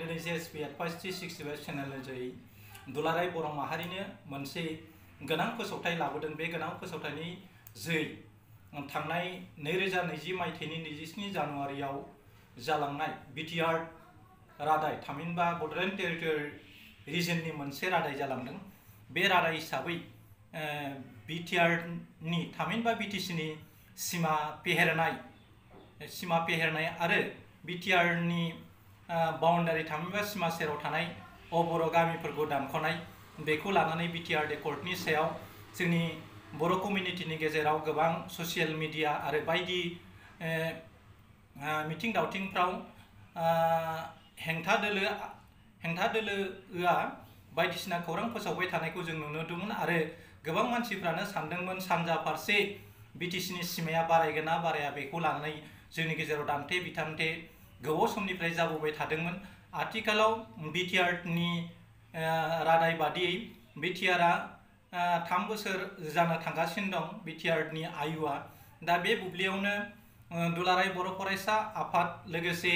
दिनै JSP Advice 365 channel जै दुलाराय बर' माहारिनो मोनसे गोनां फोसावथाय लाबोदों। बे गोनां फोसावथायनि जै थांनाय 2020 मायथाइनि 27 जानुवारियाव जालांनाय बिटिआर रादाय थामहिनबा बड'लेण्ड टेरिटरि रिजननि मोनसे रादाय जालांदों। बे रादाय हिसाबै बिटिआरनि थामहिनबा बिटिसिनि सिमा फेहेरनाय आरो बिटिआरनि बाउन्डारि थामहिनबा सिमा सेराव थानाय बर' गामिफोरखौ दानख'नाय बेखौ लानानै बिटिआर एकर्डनि सायाव जोंनि बर' कमिउनिटिनि गेजेराव गोबां ससियेल मिडिया आरो बायदि मिथिं दावथिंफ्राव हेंथा दोलोआ बायदिसिना खौरां फोसावबाय थानायखौ जों नुनो मोनदोंमोन आरो गोबां मानसिफ्रानो सानदोंमोन सानजा फारसे बिटिसिनि सिमाया बारायगोन ना बाराया बेखौ लानानै जोंनि गेजेराव दान्थे बिथान्थे गोबाव समनिफ्राय जाबोबाय थादोंमोन। आथिखालाव बिटिआरनि रादाय बादियै बिटिआरआ 3 बोसोर जानो थांगासिनो दं बिटिआरनि आयुआ। दा बे बुब्लियावनो दुलाराय बर' फरायसा आफाद लोगोसे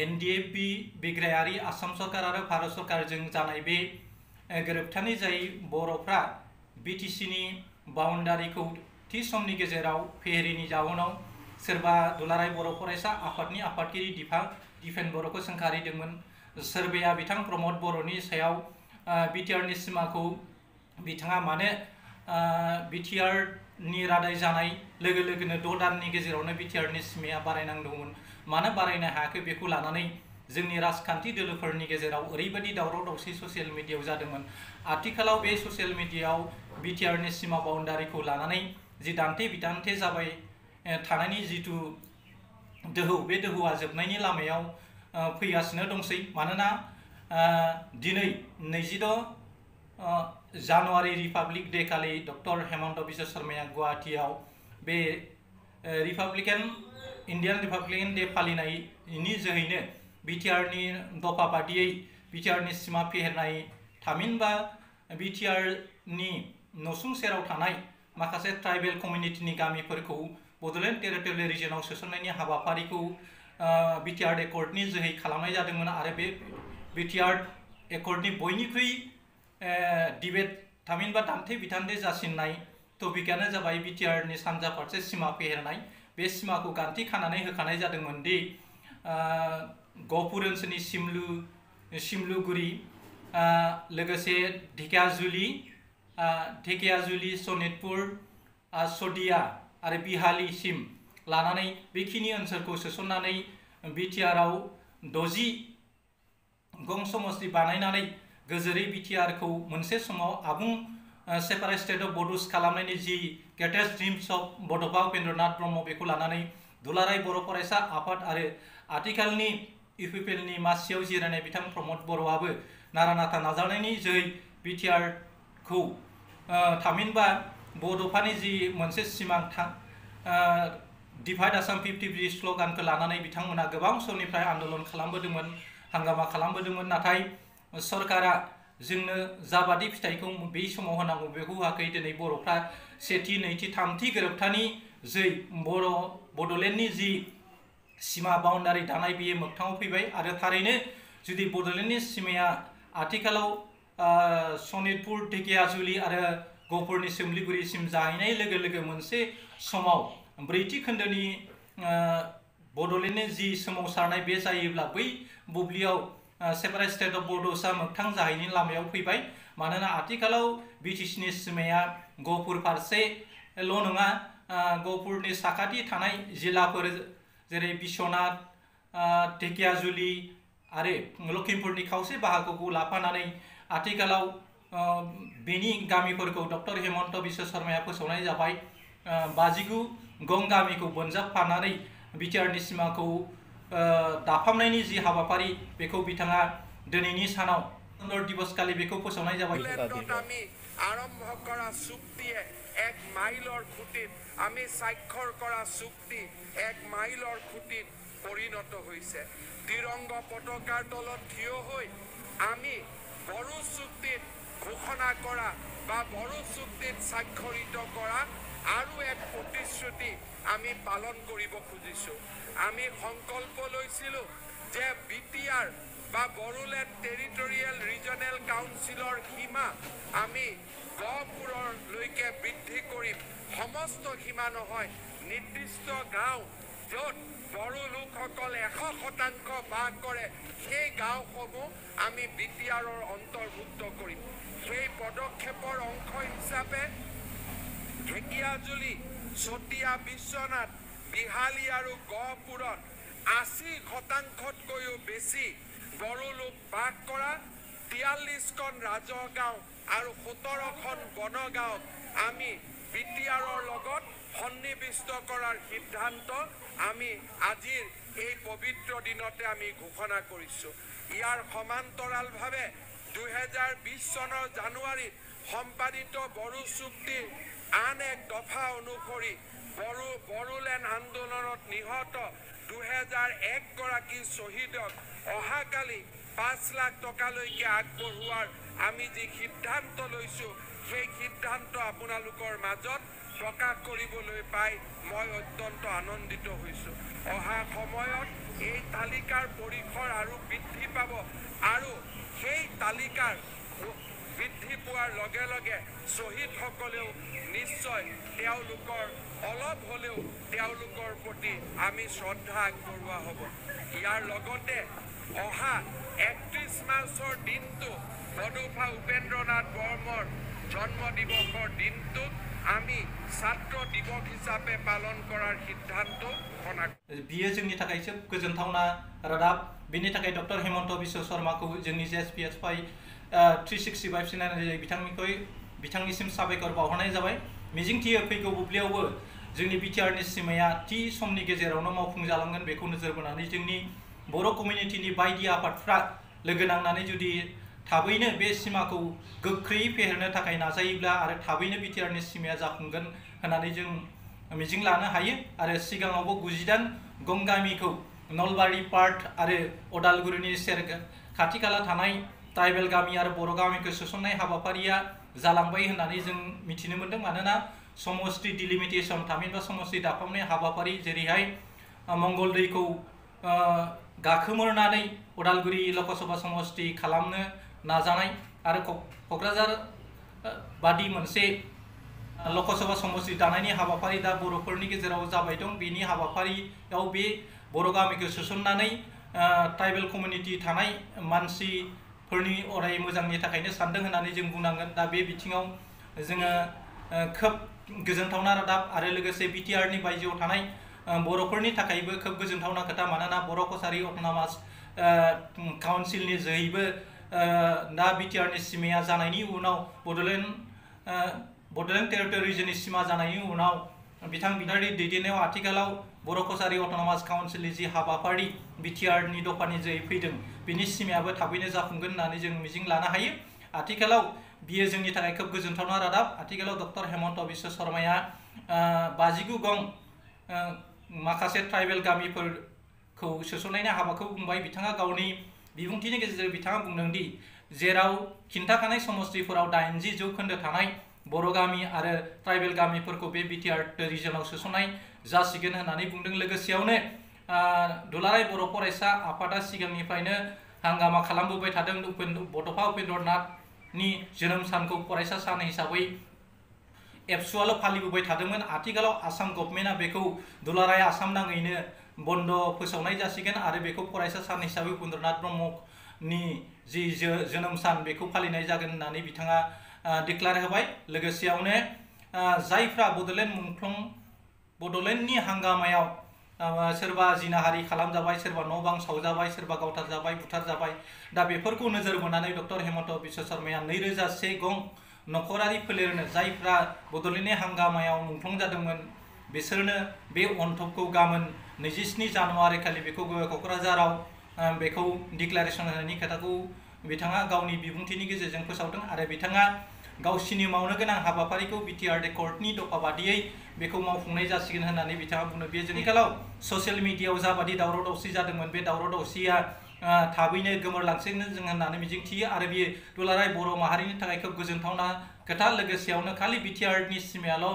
NDFB बिग्रायारि आसाम सरकार आरो भारत सरकारजों जानाय बे गोरोबथानि जाय बर'फ्रा बिटिसिनि बाउन्डारिखौ थि समनि गेजेराव फेहेरिनि जाउनाव सोरबा दुलाराय बर' फरायसा आफादनि आफादगिरि दिफेन बर'खौ सोंखारिदोंमोन, सोरबाया बिथां प्रमद बर'नि सायाव बिटिआरनि सिमाखौ बिथाङा मानो बिटिआरनि रादाय जानाय लोगो लोगोनो 6 दाननि गेजेरावनो बिटिआरनि सिमाया बारायनांदोंमोन, मानो बारायनो हायाखै बेखौ लानानै जोंनि राजखान्थि दोलोफोरनि गेजेराव ओरैबायदि दावराव दावसि ससियेल मिडियायाव जादोंमोन। आथिखालाव बे ससियेल मिडियायाव बिटिआरनि सिमा बाउन्डारिखौ लानानै जि दान्थे बिदान्थे जाबाय थानायनि जिथु दोहौ, बे दोहौआ जोबनायनि लामायाव फैगासिनो दंसै। मानोना दिनै 26 जानुवारि रिपाब्लिक डे खालि डक्टर हेमन्त बिश्व शर्माया गुवाहाटीआव बे इन्डियान रिपाब्लिकान डे फालिनायनि जोहैनो बिटिआरनि दफा बादियै बिटिआरनि सिमा फेहेरनाय थामहिनबा बिटिआरनि नसुं सेराव थानाय माखासे ट्राइबेल कमिउनिटिनि गामिफोरखौ बड'लेण्ड टेरिटरि रिजनाव सोसननायनि हाबाफारिखौ बिटिआर एकर्डनि जोहै खालामनाय जादोंमोन आरो बे बिटिआर एकर्डनि बयनिख्रुइ डिबेट थामहिनबा दान्थे बिदान्थे जासिननाय टपिकआनो जाबाय बिटिआरनि सानजा फारसे सिमा फेहेरनाय। बे सिमाखौ गान्थि खानानै होखानाय जादोंमोन दि गहपुर ओनसोलनि सिमलुगुरि लोगोसे ढेकियाजुलि सनितपुर सदिया आरो बिहालिसिम लानानै बेखिनि ओनसोलखौ सोसननानै बिटिआरआव 60 गं समस्ति बानायनानै गोजोरै बिटिआरखौ मोनसे समाव आबुं सेपारेट स्टेट अफ बड'स खालामनायनि जि ग्रेटेस्ट ड्रिम्स अफ बड'फा उपेन्द्रनाथ ब्रह्म बेखौ लानानै दुलाराय बर' फरायसा आफाद आरो आथिखालनि इउपिपिएलनि मासियाव जिरायनाय बिथां प्रमद बर'आबो नारा नाथा नाजानायनि जोहै बिटिआरखौ थामहिनबा बड'फानि जि मोनसे सिमां डिभाइड आसाम 50-50 स्ल'गानखौ लानानै बिथांमोना गोबां समनिफ्राय आन्दलन खालामबोदोंमोन, हांगामा खालामबोदोंमोन। नाथाय सरकारा जोंनो जाबादि फिथाइखौ बै समाव होनांगौ बेखौ होआखै। दिनै बर'फ्रा सेथि, नैथि, थामथि गोरोबथानि जै बड'लेण्डनि जि सिमा बाउन्डारि दानाय बेयो मोगथाङाव फैबाय आरो थारैनो जुदि बड'लेण्डनि सिमाया आथिखालाव सनितपुर, ढेकियाजुलि आरो गहपुरनि सिमलिगुरिसिम जाहैनाय लोगो लोगो मोनसे समाव 4थि खोन्दोनि बड'लेण्डनि जि सोमावसारनाय बे जायोब्ला बै बुब्लियाव सेपारेट स्टेट अफ बड'सआ मोगथां जाहैनायनि लामायाव फैबाय। मानोना आथिखालाव बिटिसिनि सिमाया गहपुर फारसेल' नङा, गहपुरनि साखाथि थानाय जिल्लाफोर जेरै बिश्वनाथ, ढेकियाजुलि आरो लखिमपुरनि खावसे बाहागोखौ लाफानानै आथिखालाव बेनि गामिफोरखौ डक्टर हेमन्त बिश्व शर्माया फोसावनाय जाबाय। 59 गं गामिखौ बोनजाबफानानै बिटिआरनि सिमाखौ दाफामनायनि जि हाबाफारि बेखौ बिथाङा दिनैनि सानाव गणतन्त्र दिवस खालि बेखौ फोसावनाय जाबाय। আমি আৰম্ভ কৰা চুক্তিয়ে 1 মাইলৰ খুঁটিত আমি স্বাক্ষৰ কৰা চুক্তি 1 মাইলৰ খুঁটিত পৰিণত হৈছে। তিৰংগ পতাকাৰ তলত থিয় হৈ আমি বড়ো চুক্তিত ঘোষণা কৰা বা বড়ো চুক্তিত স্বাক্ষৰিত কৰা আৰু এক প্ৰতিশ্ৰুতি আমি পালন কৰিব খুজিছোঁ। আমি সংকল্প লৈছিলোঁ যে তালিকাৰ বা বড়োলেণ্ড টেৰিটৰিয়েল ৰিজনেল কাউন্সিলৰ সীমা আমি গহপুৰলৈকে বৃদ্ধি কৰিম। সমস্ত সীমা নহয়, নিৰ্দিষ্ট গাঁও য'ত বড়ো লোকসকল 100% বাস কৰে সেই গাঁওসমূহ আমি BTRৰ অন্তৰ্ভুক্ত কৰিম। সেই পদক্ষেপৰ অংশ হিচাপে ঢেকিয়াজুলি, চতিয়া, বিশ্বনাথ, বিহালী আৰু গহপুৰত 80%তকৈও বেছি বড়ো লোক বাস কৰা 43খন ৰাজহ গাঁও আৰু 17খন বনগাঁৱত আমি BTRৰ লগত সন্নিৱিষ্ট কৰাৰ সিদ্ধান্ত আমি আজিৰ এই পবিত্ৰ দিনতে আমি ঘোষণা কৰিছোঁ। ইয়াৰ সমান্তৰালভাৱে 2020 চনৰ জানুৱাৰীত সম্পাদিত বড়ো চুক্তিৰ আন এক দফা অনুসৰি বড়োলেণ্ড আন্দোলনত নিহত 2001 গৰাকী শ্বহীদক অহাকালি 5 লাখ টকালৈকে আগবঢ়োৱাৰ আমি যি সিদ্ধান্ত লৈছোঁ সেই সিদ্ধান্ত আপোনালোকৰ মাজত প্ৰকাশ কৰিবলৈ পাই মই অত্যন্ত আনন্দিত হৈছোঁ। অহা সময়ত এই তালিকাৰ পৰিসৰ আৰু বৃদ্ধি পাব আৰু সেই তালিকাৰ বৃদ্ধি পোৱাৰ লগে লগে শ্বহীদসকলেও নিশ্চয় তেওঁলোকৰ অলপ হ'লেও তেওঁলোকৰ প্ৰতি আমি শ্ৰদ্ধা আগবঢ়োৱা হ'ব। ইয়াৰ লগতে অহা 31 মাৰ্চৰ দিনটো বডোফা উপেন্দ্ৰনাথ বৰ্মনৰ জন্ম দিৱসৰ দিনটোত আমি ছাত্ৰ দিৱস হিচাপে পালন কৰাৰ সিদ্ধান্ত ঘোষণা কৰিছোঁ। बियो जोंनि थाखाय जोबोद गोजोनथावना रादाब। बेनि थाखाय डक्टर हेमन्त बिश्व शर्माखौ जोंनि JSPSY 365 चेनेलनि बिथांनिसिम साबायखर बावहरनाय जाबाय। मिजिंथियो फैगौ बुब्लियावबो जोंनि BTRनि सिमाया थि समनि गेजेरावनो मावफुंजालांगोन बेखौ नोजोर बोनानै जोंनि बर' कमिउनिटिनि बायदि आफादफ्रा लोगो नांनानै जुदि थाबैनो बे सिमाखौ गोख्रैयै फेहेरनो थाखाय नाजायोब्ला आरो थाबैनो BTRनि सिमाया जाफुंगोन होननानै जों मिजिं लानो हायो। आरो सिगाङावबो 98 गं गामिखौ नलबारि पार्ट आरो अदालगुरिनि खाथि खाला थानाय ट्राइबेल गामि आरो बर' गामिखौ सोसननाय हाबाफारिया जालांबाय होननानै जों मिथिनो मोन्दों। मानोना समष्टि डिलिमिटेसन थामहिनबा समष्टि दाफामनाय हाबाफारि जेरैहाय मंगलदैखौ गाखोमोरनानै अदालगुरि लकसभा समष्टि खालामनो नाजानाय आरो क'क्राझार बादि मोनसे लकसभा समष्टि दानायनि हाबाफारि दा बर'फोरनि गेजेराव जाबाय दं। बेनि हाबाफारियाव बे बर' गामिखौ सोसननानै ट्राइबेल कमिउनिटि थानाय मानसिफोरनि अराय मोजांनि थाखायनो सानदों होननानै जों बुंनांगोन। दा बे बिथिङाव जोङो खोब गोजोनथावना रादाब आरो लोगोसे BTRनि बायजोआव थानाय बर'फोरनि थाखायबो खोब गोजोनथावना खोथा। मानोना बर' कसारि अट'नमास काउन्सिलनि जोहैबो दा BTRनि सिमाया जानायनि उनाव बड'लेण्ड टेरिटरि रिजननि सिमा जानायनि उनाव बिथांनि दैदेननायाव आथिखालाव बर' कसारि अट'नमास काउन्सिलनि जि हाबाफारि BTRनि दफानि जोहै फैदों बिनि सिमायाबो थाबैनो जाफुंगोन होननानै जों मिजिं लानो हायो। आथिखालाव बियो जोंनि थाखाय खोब गोजोनथावना रादाब। आथिखालाव डक्टर हेमन्त बिश्व शर्माया 59 गं माखासे ट्राइबेल गामिफोरखौ सोसननायनि हाबाखौ बुंबाय। बिथाङा गावनि बिबुंथिनि गेजेरजों बिथाङा बुंदों दि जेराव खिन्थाखानाय समष्टिफोराव 80% थानाय बर' गामि आरो ट्राइबेल गामिफोरखौ बे BTR रिजनाव सोसननाय जासिगोन होननानै बुंदों। लोगोसेयावनो दुलाराय बर' फरायसा आफादा सिगांनिफ्रायनो हांगामा खालामबोबाय थादों। बड'फा उपेन्द्रनाथनि जोनोम सानखौ फरायसा सान हिसाबै एबसुआल' फालिबोबाय थादोंमोन। आथिखालाव आसाम गभर्नमेन्टआ बेखौ दुलाराय आसाम नाङैनो बन्द फोसावनाय जासिगोन आरो बेखौ फरायसा सान हिसाबै उपेन्द्रनाथ ब्रह्मनि जि जोनोम सान बेखौ फालिनाय जागोन होननानै बिथाङा डिक्लेयार होबाय। लोगोसेयावनो जायफ्रा बड'लेण्डनि हांगामायाव सोरबा जिनाहारि खालामजाबाय, सोरबा न' बां सावजाबाय, सोरबा गावथारजाबाय, बुथारजाबाय, दा बेफोरखौ नोजोर बोनानै डक्टर हेमन्त बिश्व शर्माया 2001 गं नखरारि फोलेरनो जायफ्रा बड'लेण्डनि हांगामायाव मुंख्लं जादोंमोन बिसोरनो बे अनथोबखौ गाबोन 27 जानुवारि खालि बेखौ क'क्राझाराव बेखौ डिक्लारेसन होनायनि खोथाखौ बिथाङा गावनि बिबुंथिनि गेजेरजों फोसावदों। आरो बिथाङा गावसिनि मावनो गोनां हाबाफारिखौ BTR कर्टनि दफा बादियै बेखौ मावफुंनाय जासिगोन होननानै बिथाङा बुंदों। बे आथिखालाव ससियेल मिडियायाव जाबादि दावराव दावसि जादोंमोन बे दावराव दावसिया थाबैनो गोमोरलांसिगोन जों होननानै मिजिंथियो। आरो बेयो दुलाराय बर' माहारिनि थाखाय खोब गोजोनथावना खोथा। लोगोसेयावनो खालि BTRनि सिमायाल'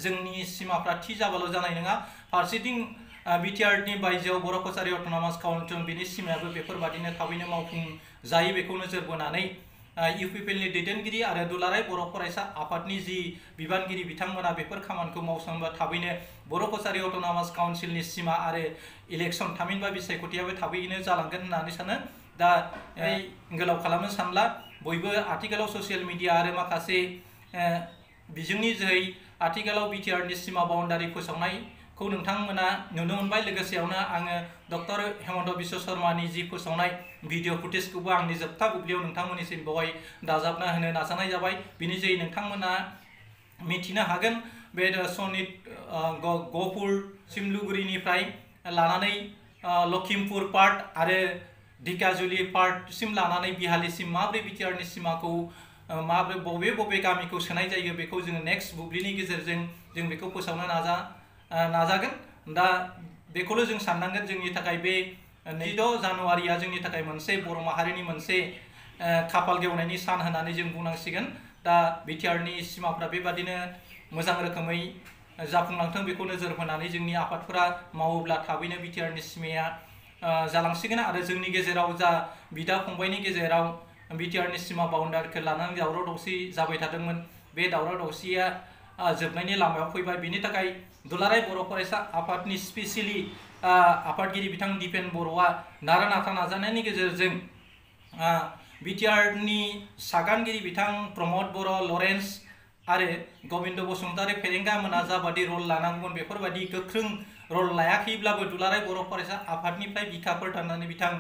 जोंनि सिमाफ्रा थि जाबाल' जानाय नङा। फारसेथिं बिटिआरनि बायजोआव बर' कसारि अट'नमास काउन्सिल बिनि सिमायाबो बेफोरबादिनो थाबैनो मावफुं जायो बेखौ नोजोर बोनानै इउपिपिएलनि दैदेनगिरि आरो दुलाराय बर' फरायसा आफादनि जि बिबानगिरि बिथांमोना बेफोर खामानिखौ मावसोमबा थाबैनो बर' कसारि अट'नमास काउन्सिलनि सिमा आरो इलेक्सन थामहिनबा बिसायख'थियाबो थाबैनो जालांगोन होननानै सानो। दा गोलाव खालामनो सानला बयबो आथिखालाव ससियेल मिडिया आरो माखासे बिजोंनि जोहै आथिखालाव बिटिआरनि सिमा बाउन्डारि फोसावनायखौ नोंथांमोना नुनो मोनबाय। लोगोसेयावनो आङो डक्टर हेमन्त बिश्व शर्मानि जि फोसावनाय भिडिअ फुटेजखौबो आंनि जोबथा बुब्लियाव नोंथांमोननिसिम बेवहाय दाजाबना होनो नाजानाय जाबाय। बिनि जोहै नोंथांमोना मिथिनो हागोन बे सनित गहपुर सिमलुगुरिनिफ्राय लानानै लखिमपुर पार्ट आरो ढेकियाजुलि पार्टसिम लानानै बिहालिसिम माब्रै बिटिआरनि सिमाखौ माब्रै बबे गामिखौ सोनाय जायो बेखौ जोङो नेक्स्ट बुब्लिनि गेजेरजों जों बेखौ फोसावनो नाजागोन। दा बेखौल' जों साननांगोन जोंनि थाखाय बे 2 जानुवारिया जोंनि थाखाय मोनसे बर' माहारिनि मोनसे खाफाल गेवनायनि सान होननानै जों बुंनांसिगोन। दा बिटिआरनि सिमाफ्रा बेबादिनो मोजां रोखोमै जाफुंलांथों बेखौ नोजोर होनानै जोंनि आफादफोरा मावोब्ला थाबैनो बिटिआरनि सिमाया जालांसिगोन आरो जोंनि गेजेराव जा बिदा फंबायनि गेजेराव बिटिआरनि सिमा बाउन्डारिखौ लानानै दावराव दावसि जाबाय थादोंमोन बे दावराव दावसिया जोबनायनि लामायाव फैबाय। बिनि थाखाय दुलाराय बर' फरायसा आफादनि स्पेसियेलि आफादगिरि बिथां दिपेन बर'आ नारा नाथा नाजानायनि गेजेरजों बिटिआरनि सागानगिरि बिथां प्रमद बर', लरेन्स आरो गबिन्द बसुमतारी फेरेंगा मोना जाबादि रल लानांगौमोन बेफोरबायदि गोख्रों रल लायाखैब्लाबो दुलाराय बर' फरायसा आफादनिफ्राय बिखाफोर दाननानै बिथां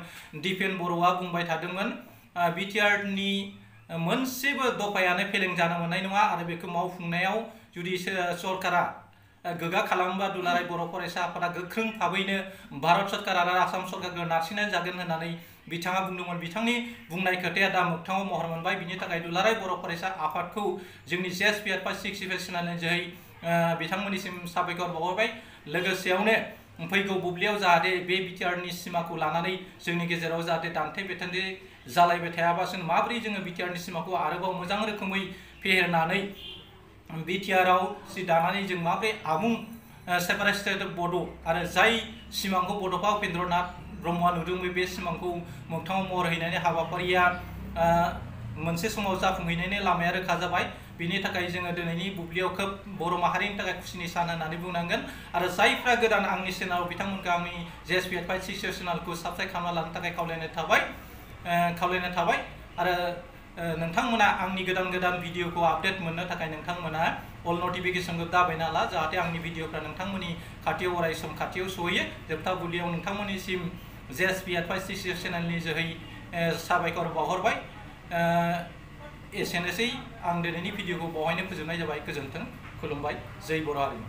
दिपेन बर'आ बुंबाय थादोंमोन बिटिआरनि मोनसेबो दफायानो फेलें जानो मोननाय नङा आरो बेखौ मावफुंनायाव जुदि सरकारा गोगा खालामोबा दुलाराय बर' फरायसा आफादा गोख्रों भाबैनो भारत सरकार आरो आसाम सरकारखौ नारसिननाय जागोन होननानै बिथाङा बुंदोंमोन। बिथांनि बुंनाय खोथाया दा मोगथाङाव महर मोनबाय। बिनि थाखाय दुलाराय बर' फरायसा आफादखौ जोंनि JSP Advice 65 चेनेलनि जोहै बिथांमोननिसिम साबायखर बावहरबाय। लोगोसेयावनो फैगौ बुब्लियाव जाहाथे बे बिटिआरनि सिमाखौ लानानै जोंनि गेजेराव जाहाथे दान्थे बिदान्थे जालायबाय थायाबासिनो माबोरै जोङो बिटिआरनि सिमाखौ आरोबाव मोजां रोखोमै फेहेरनानै बिटिआराव सि दानानै जों माबोरै आबुं सेपारेट स्टेट बड' आरो जाय सिमांखौ बड'फा उपेन्द्रनाथ ब्रह्मआ नुदोंमोन बे सिमांखौ मोगथाङाव महर होनायनि हाबाफारिया मोनसे समाव जाफुंहैनायनि लामाया रोखा जाबाय। बिनि थाखाय जोङो दिनैनि बुब्लियाव खोब बर' माहारिनि थाखाय खुसिनि सान होननानै बुंनांगोन आरो जायफ्रा गोदान आंनि चेनेलाव बिथांमोनखौ आंनि JSP Advice 65 चेनेलखौ साबस्क्राइब खालामना लानो थाखाय खावलायनाय थाबाय आरो नोंथांमोना आंनि गोदान भिडिअखौ आपडेट मोननो थाखाय नोंथांमोना अल नटिफिकेशनखौ दाबायना ला जाहाथे आंनि भिडिअफ्रा नोंथांमोननि खाथियाव अराय सम खाथियाव सहैयो। जोबथा बुब्लियाव नोंथांमोननिसिम JSP Advice 65 चेनेलनि जोहै साबायखर बावहरबाय। एसेनोसै आं दिनैनि भिडिअखौ बावहायनो फोजोबनाय जाबाय। गोजोन्थों, खुलुमबाय, जै बर' हारिमु।